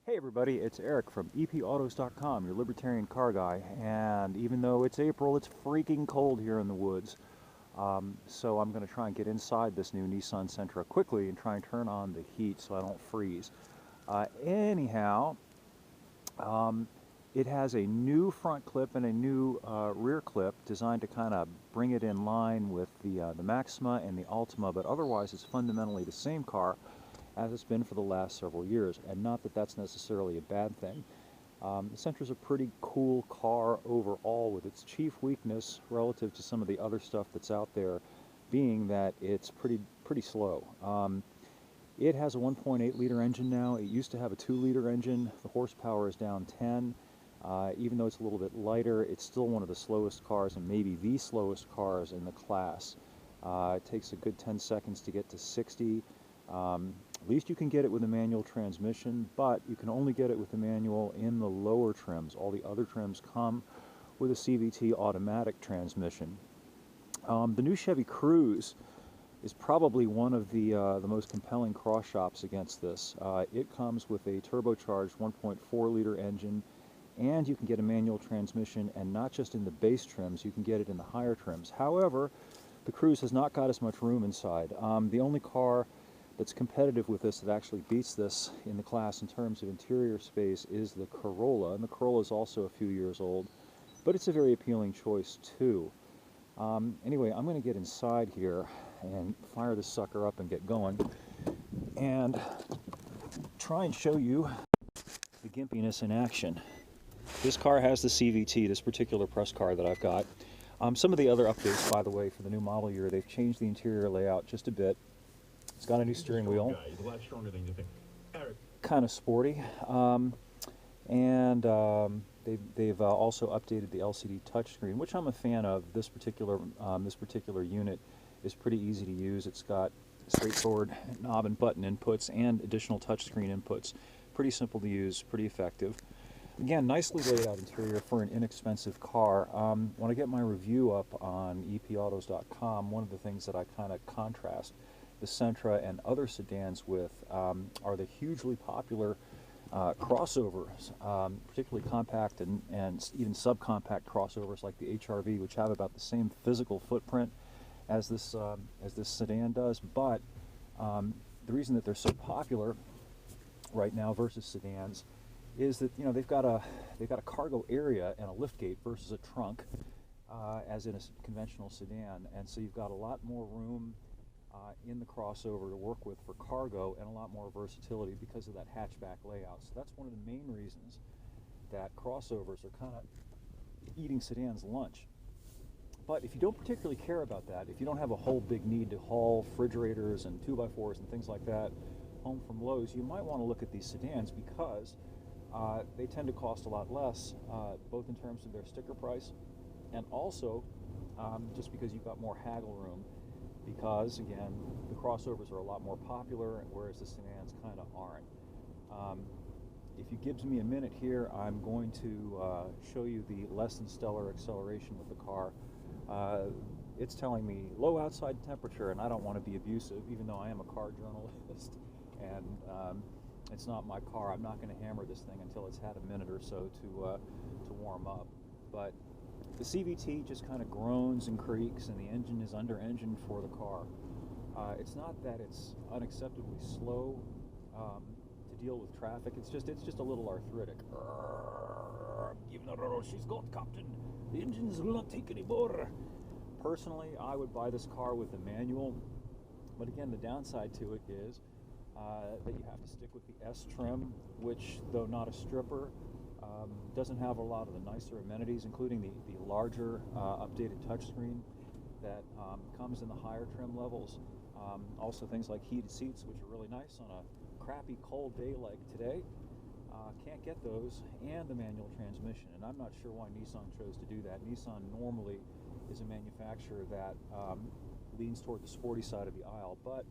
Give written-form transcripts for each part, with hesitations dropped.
Hey everybody, it's Eric from epautos.com, your libertarian car guy, and even though it's April, it's freaking cold here in the woods. So I'm going to try and get inside this new Nissan Sentra quickly and try and turn on the heat so I don't freeze. Anyhow, it has a new front clip and a new rear clip designed to kind of bring it in line with the Maxima and the Altima, but otherwise it's fundamentally the same car as it's been for the last several years, and not that that's necessarily a bad thing. The Sentra's a pretty cool car overall, with its chief weakness relative to some of the other stuff that's out there being that it's pretty slow. It has a 1.8 liter engine now. It used to have a 2 liter engine. The horsepower is down 10. Even though it's a little bit lighter, it's still one of the slowest cars, and maybe the slowest cars in the class. It takes a good 10 seconds to get to 60. At least you can get it with a manual transmission, but you can only get it with the manual in the lower trims. All the other trims come with a CVT automatic transmission. The new Chevy Cruze is probably one of the most compelling cross shops against this. It comes with a turbocharged 1.4 liter engine, and you can get a manual transmission, and not just in the base trims, you can get it in the higher trims. However, the Cruze has not got as much room inside. The only car that's competitive with this, that actually beats this in the class in terms of interior space, is the Corolla, and the Corolla is also a few years old, but it's a very appealing choice too. Anyway, I'm going to get inside here and fire this sucker up and get going, and try and show you the gimpiness in action. This car has the CVT, this particular press car that I've got. Some of the other updates, by the way, for the new model year, they've changed the interior layout just a bit. It's got a new steering wheel. He's a lot stronger than you think. Eric. Kind of sporty. They've also updated the LCD touchscreen, which I'm a fan of. This particular unit is pretty easy to use. It's got straightforward knob and button inputs and additional touchscreen inputs. Pretty simple to use, pretty effective. Again, nicely laid out interior for an inexpensive car. When I get my review up on epautos.com, one of the things that I kind of contrast the Sentra and other sedans with are the hugely popular crossovers, particularly compact and even subcompact crossovers like the HR-V, which have about the same physical footprint as this sedan does. But the reason that they're so popular right now versus sedans is that, you know, they've got a cargo area and a liftgate versus a trunk, as in a conventional sedan, and so you've got a lot more room in the crossover to work with for cargo, and a lot more versatility because of that hatchback layout. So that's one of the main reasons that crossovers are kind of eating sedans lunch. But if you don't particularly care about that, if you don't have a whole big need to haul refrigerators and 2x4s and things like that home from Lowe's, you might want to look at these sedans, because they tend to cost a lot less, both in terms of their sticker price and also just because you've got more haggle room, because again, the crossovers are a lot more popular, whereas the sedans kind of aren't. If you give me a minute here, I'm going to show you the less than stellar acceleration with the car. It's telling me low outside temperature, and I don't want to be abusive, even though I am a car journalist, and it's not my car. I'm not going to hammer this thing until it's had a minute or so to warm up. But the CVT just kind of groans and creaks, and the engine is under-engined for the car. It's not that it's unacceptably slow to deal with traffic. It's just a little arthritic. Even though she's got, Captain, the engines will not take anymore. Personally, I would buy this car with the manual, but again, the downside to it is that you have to stick with the S trim, which, though not a stripper, doesn't have a lot of the nicer amenities, including the larger updated touchscreen that comes in the higher trim levels. Also things like heated seats, which are really nice on a crappy cold day like today. Can't get those, and the manual transmission, and I'm not sure why Nissan chose to do that. Nissan normally is a manufacturer that leans toward the sporty side of the aisle, but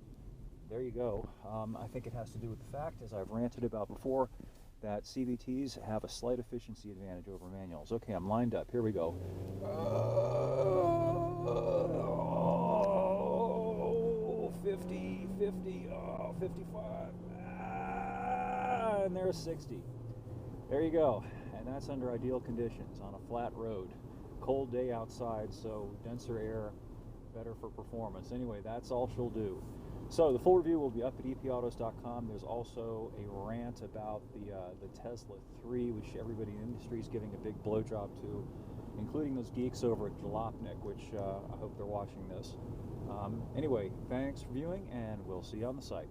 there you go. I think it has to do with the fact, as I've ranted about before, that CVTs have a slight efficiency advantage over manuals. Okay, I'm lined up. Here we go. 50, 55. and there's 60. There you go. And that's under ideal conditions on a flat road. Cold day outside, so denser air, better for performance. Anyway, that's all she'll do. So the full review will be up at epautos.com. There's also a rant about the Tesla 3, which everybody in the industry is giving a big blowjob to, including those geeks over at Jalopnik, which I hope they're watching this. Anyway, thanks for viewing, and we'll see you on the site.